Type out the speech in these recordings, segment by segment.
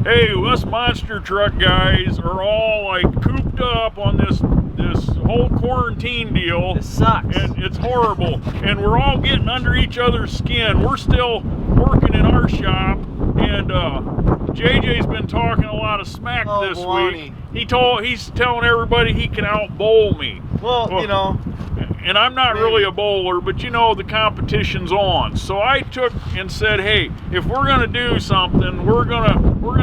hey, us monster truck guys are all like cooped up on this whole quarantine deal. This sucks. And it's horrible. And we're all getting under each other's skin. We're still working in our shop, and JJ's been talking a lot of smack this week. He's telling everybody he can out bowl me. Well, you know. And I'm not really a bowler, but you know, the competition's on. So I took and said, hey, if we're gonna do something, we're gonna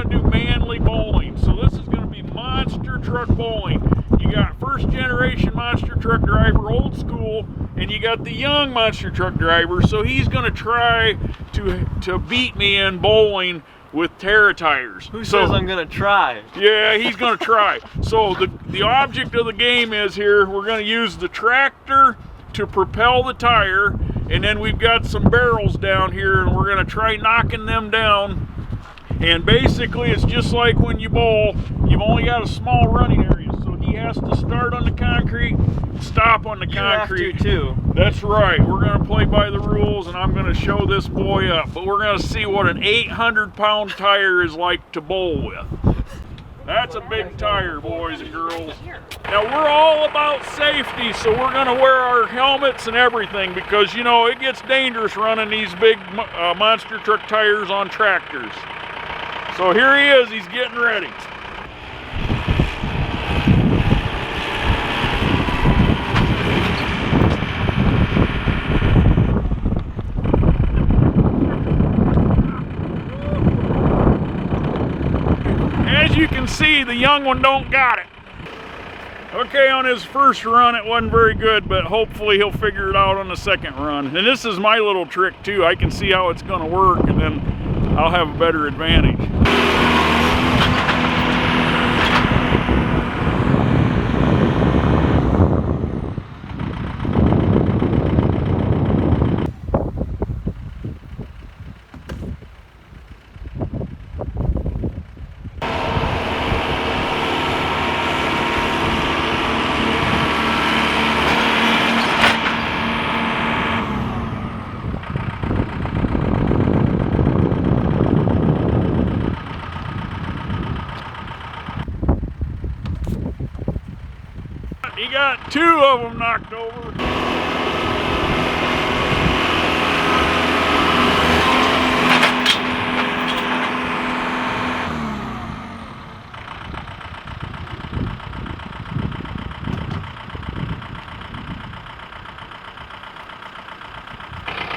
do manly bowling. So this is gonna be monster truck bowling. You got first generation monster truck driver, old school, and you got the young monster truck driver. So he's gonna try to beat me in bowling with Terra tires. Who says I'm gonna try? Yeah, he's gonna try. So the object of the game is here, we're gonna use the tractor to propel the tire, and then we've got some barrels down here, and we're gonna try knocking them down. And basically it's just like when you bowl, you've only got a small running area. So he has to start on the concrete, stop on the concrete. You have to too. That's right. We're going to play by the rules, and I'm going to show this boy up. But we're going to see what an 800-pound tire is like to bowl with. That's a big tire, boys and girls. Now, we're all about safety, so we're going to wear our helmets and everything because, you know, it gets dangerous running these big monster truck tires on tractors. So here he is. He's getting ready. As you can see, the young one don't got it. Okay, on his first run it wasn't very good, but hopefully he'll figure it out on the second run. And this is my little trick too. I can see how it's going to work, and then I'll have a better advantage. He got 2 of them knocked over.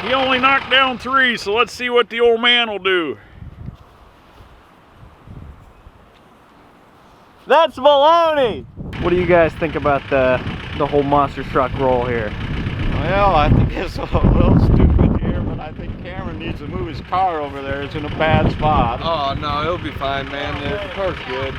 He only knocked down 3, so let's see what the old man will do. That's baloney! What do you guys think about the whole monster truck roll here? Well, I think it's a little stupid here, but I think Cameron needs to move his car over there. It's in a bad spot. Oh, no, it'll be fine, man. The car's good.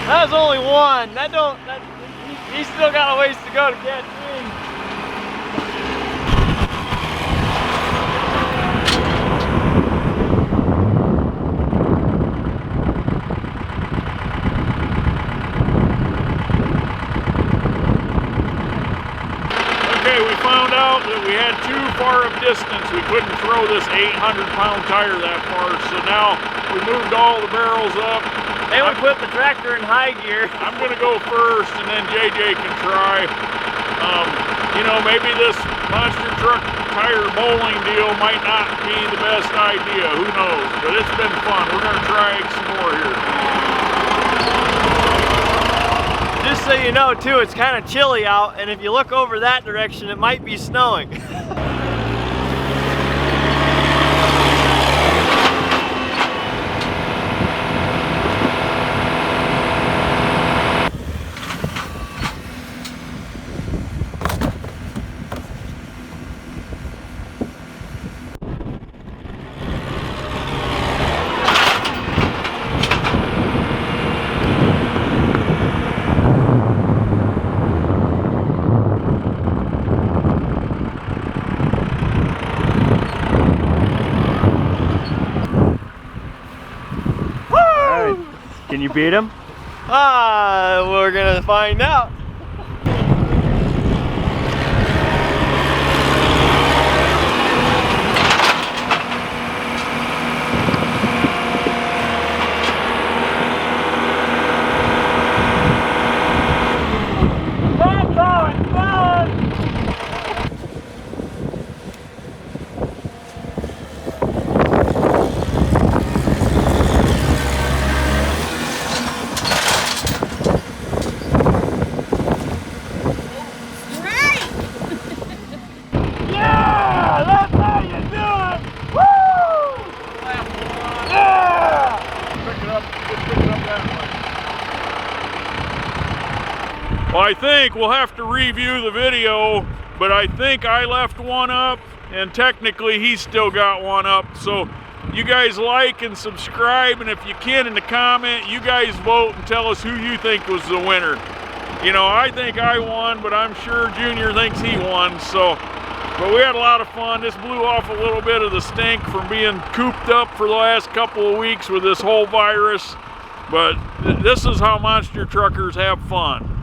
That was only 1. He's still got a ways to go to catch me. Okay, we found out that we had too far of distance. We couldn't throw this 800-pound tire that far, so now we moved all the barrels up. And we put the tractor in high gear. I'm going to go first, and then JJ can try. You know, maybe this monster truck tire bowling deal might not be the best idea. Who knows? But it's been fun. We're going to try some more here. Just so you know, too, it's kind of chilly out, and if you look over that direction, it might be snowing. Can you beat him? We're gonna find out. Well, I think we'll have to review the video, but I think I left one up, and technically he's still got one up. So you guys like and subscribe, and if you can, in the comment, you guys vote and tell us who you think was the winner. You know, I think I won, but I'm sure Junior thinks he won. So, but we had a lot of fun. This blew off a little bit of the stink from being cooped up for the last couple of weeks with this whole virus. But this is how monster truckers have fun.